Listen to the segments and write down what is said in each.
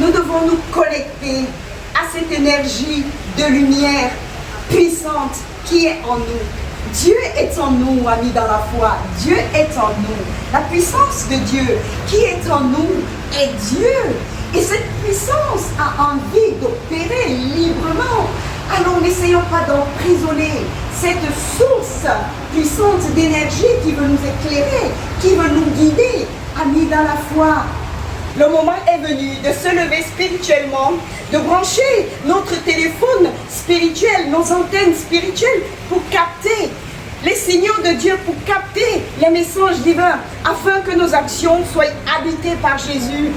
nous devons nous connecter à cette énergie de lumière puissante qui est en nous. Dieu est en nous, amis dans la foi. Dieu est en nous. La puissance de Dieu qui est en nous est Dieu. Et cette puissance a envie d'opérer librement. Alors n'essayons pas d'emprisonner cette source puissante d'énergie qui veut nous éclairer, qui veut nous guider, amis dans la foi. Le moment est venu de se lever spirituellement, de brancher notre téléphone spirituel, nos antennes spirituelles pour capter les signaux de Dieu, pour capter les messages divins, afin que nos actions soient habitées par Jésus,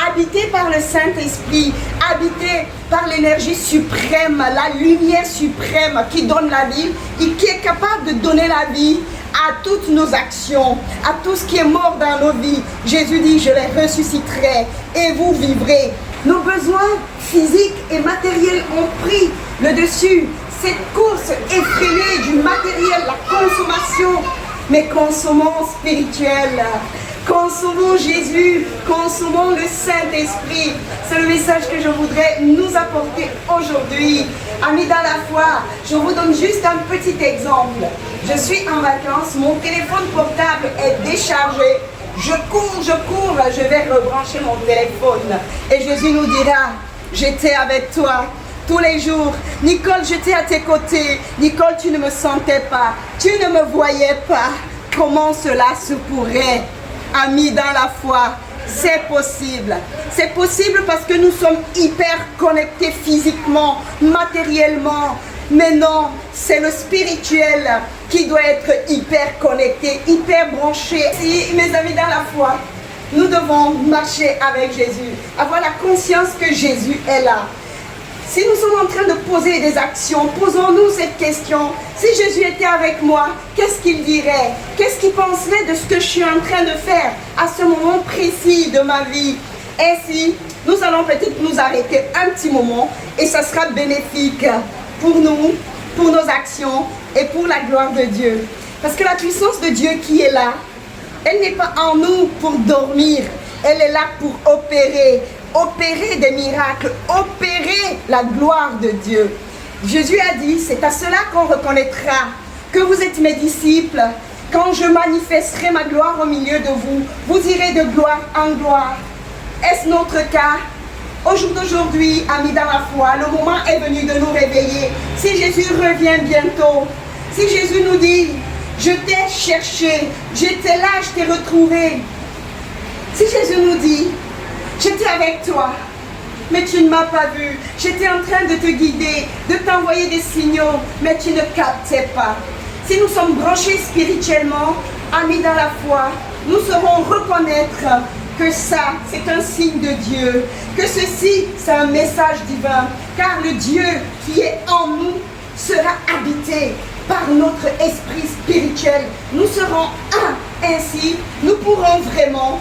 habitées par le Saint-Esprit, habitées par l'énergie suprême, la lumière suprême qui donne la vie et qui est capable de donner la vie à toutes nos actions, à tout ce qui est mort dans nos vies. Jésus dit, je les ressusciterai et vous vivrez. Nos besoins physiques et matériels ont pris le dessus. Cette course effrénée du matériel, la consommation, mais consommons spirituel. Consommons Jésus, consommons le Saint-Esprit. C'est le message que je voudrais nous apporter aujourd'hui. Amis dans la foi, je vous donne juste un petit exemple. Je suis en vacances, mon téléphone portable est déchargé. Je cours, je vais rebrancher mon téléphone. Et Jésus nous dira, j'étais avec toi tous les jours. Nicole, j'étais à tes côtés. Nicole, tu ne me sentais pas. Tu ne me voyais pas. Comment cela se pourrait? Amis dans la foi, c'est possible. C'est possible parce que nous sommes hyper connectés physiquement, matériellement. Mais non, c'est le spirituel qui doit être hyper connecté, hyper branché. Si, mes amis dans la foi, nous devons marcher avec Jésus, avoir la conscience que Jésus est là. Si nous sommes en train de poser des actions, posons-nous cette question. Si Jésus était avec moi, qu'est-ce qu'il dirait? Qu'est-ce qu'il penserait de ce que je suis en train de faire à ce moment précis de ma vie? Ainsi, nous allons peut-être nous arrêter un petit moment et ça sera bénéfique pour nous, pour nos actions et pour la gloire de Dieu. Parce que la puissance de Dieu qui est là, elle n'est pas en nous pour dormir, elle est là pour opérer des miracles, opérer la gloire de Dieu. Jésus a dit, c'est à cela qu'on reconnaîtra que vous êtes mes disciples. Quand je manifesterai ma gloire au milieu de vous, vous irez de gloire en gloire. Est-ce notre cas? Au jour d'aujourd'hui, amis dans la foi, le moment est venu de nous réveiller. Si Jésus revient bientôt, si Jésus nous dit, je t'ai cherché, j'étais là, je t'ai retrouvé. Si Jésus nous dit, j'étais avec toi, mais tu ne m'as pas vu. J'étais en train de te guider, de t'envoyer des signaux, mais tu ne captais pas. Si nous sommes branchés spirituellement, amis dans la foi, nous saurons reconnaître que ça, c'est un signe de Dieu, que ceci, c'est un message divin, car le Dieu qui est en nous sera habité par notre esprit spirituel. Nous serons un. Ainsi, nous pourrons vraiment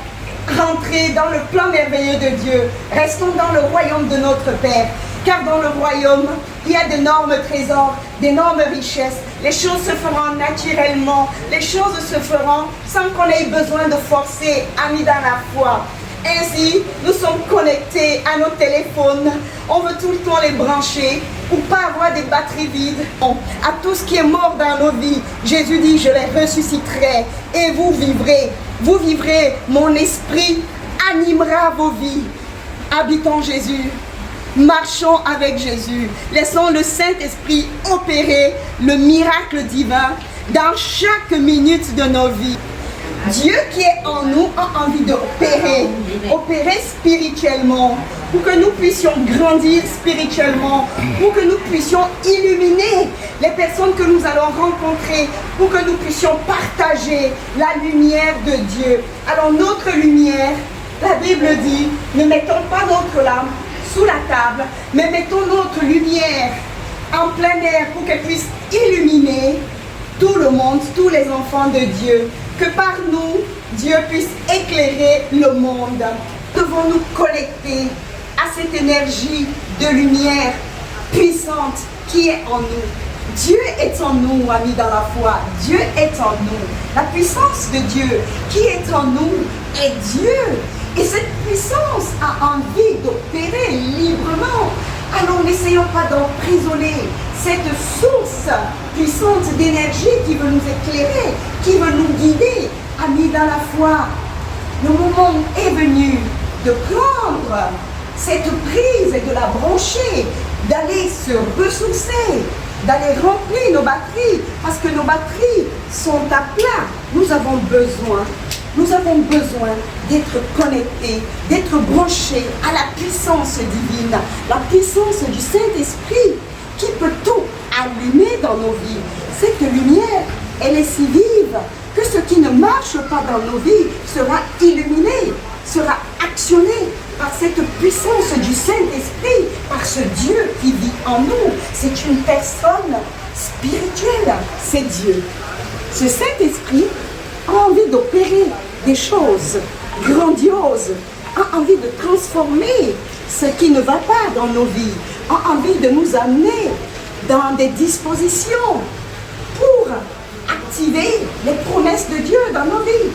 rentrer dans le plan merveilleux de Dieu. Restons dans le royaume de notre Père, car dans le royaume, il y a d'énormes trésors, d'énormes richesses. Les choses se feront naturellement, les choses se feront sans qu'on ait besoin de forcer, amis dans la foi. Ainsi, nous sommes connectés à nos téléphones, on veut tout le temps les brancher pour pas avoir des batteries vides. À tout ce qui est mort dans nos vies, Jésus dit, je les ressusciterai et vous vivrez. Vous vivrez, mon esprit animera vos vies. Habitons Jésus, marchons avec Jésus, laissons le Saint-Esprit opérer le miracle divin dans chaque minute de nos vies. Dieu qui est en nous a envie opérer spirituellement, pour que nous puissions grandir spirituellement, pour que nous puissions illuminer les personnes que nous allons rencontrer, pour que nous puissions partager la lumière de Dieu. Alors notre lumière, la Bible dit, ne mettons pas notre lampe sous la table, mais mettons notre lumière en plein air pour qu'elle puisse illuminer tout le monde, tous les enfants de Dieu. Que par nous, Dieu puisse éclairer le monde. Devons nous connecter à cette énergie de lumière puissante qui est en nous. Dieu est en nous, amis dans la foi. Dieu est en nous. La puissance de Dieu qui est en nous est Dieu. Et cette puissance a envie d'opérer librement. Alors n'essayons pas d'emprisonner cette source puissante d'énergie qui veut nous éclairer, qui veut nous guider. Amis dans la foi, le moment est venu de prendre cette prise et de la brancher, d'aller se ressourcer, d'aller remplir nos batteries, parce que nos batteries sont à plat. Nous avons besoin d'être connectés, d'être branchés à la puissance divine, la puissance du Saint-Esprit qui peut tout allumer dans nos vies. Cette lumière, elle est si vive que ce qui ne marche pas dans nos vies sera illuminé, sera actionné par cette puissance du Saint-Esprit, par ce Dieu qui vit en nous. C'est une personne spirituelle, c'est Dieu. Ce Saint-Esprit a envie d'opérer des choses grandioses, a envie de transformer ce qui ne va pas dans nos vies, a envie de nous amener dans des dispositions pour activer les promesses de Dieu dans nos vies,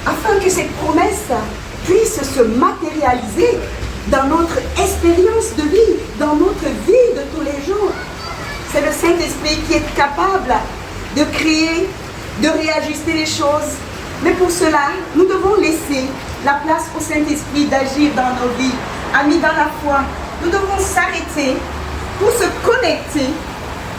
afin que ces promesses puissent se matérialiser dans notre expérience de vie, dans notre vie de tous les jours. C'est le Saint-Esprit qui est capable de créer, de réajuster les choses. Mais pour cela, nous devons laisser la place au Saint-Esprit d'agir dans nos vies. Amis dans la foi, nous devons s'arrêter pour se connecter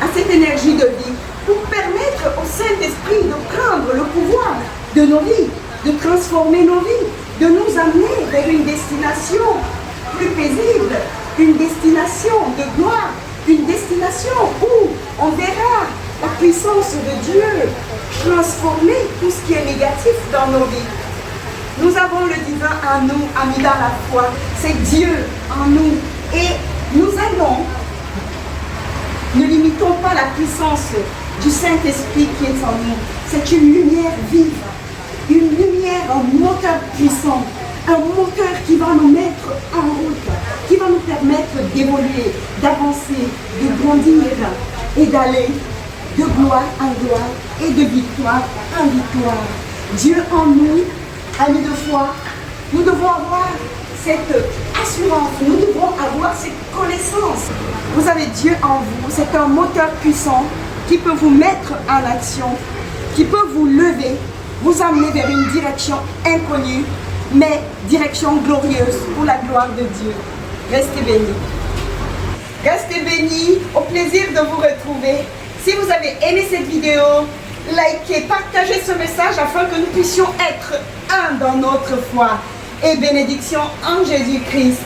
à cette énergie de vie, pour permettre au Saint-Esprit de prendre le pouvoir de nos vies, de transformer nos vies, de nous amener vers une destination plus paisible, une destination de gloire, une destination où on verra la puissance de Dieu transformer tout ce qui est négatif dans nos vies. Nous avons le divin en nous, amis dans la foi. C'est Dieu en nous. Et nous allons, ne limitons pas la puissance du Saint-Esprit qui est en nous. C'est une lumière vive, une lumière, un moteur puissant, un moteur qui va nous mettre en route, qui va nous permettre d'évoluer, d'avancer, de grandir et d'aller de gloire en gloire et de victoire en victoire. Dieu en nous, amis de foi, nous devons avoir cette assurance, nous devons avoir cette connaissance. Vous avez Dieu en vous, c'est un moteur puissant qui peut vous mettre en action, qui peut vous lever, vous amener vers une direction inconnue, mais direction glorieuse pour la gloire de Dieu. Restez bénis. Restez bénis, au plaisir de vous retrouver. Si vous avez aimé cette vidéo, likez, partagez ce message afin que nous puissions être un dans notre foi. Et bénédiction en Jésus-Christ.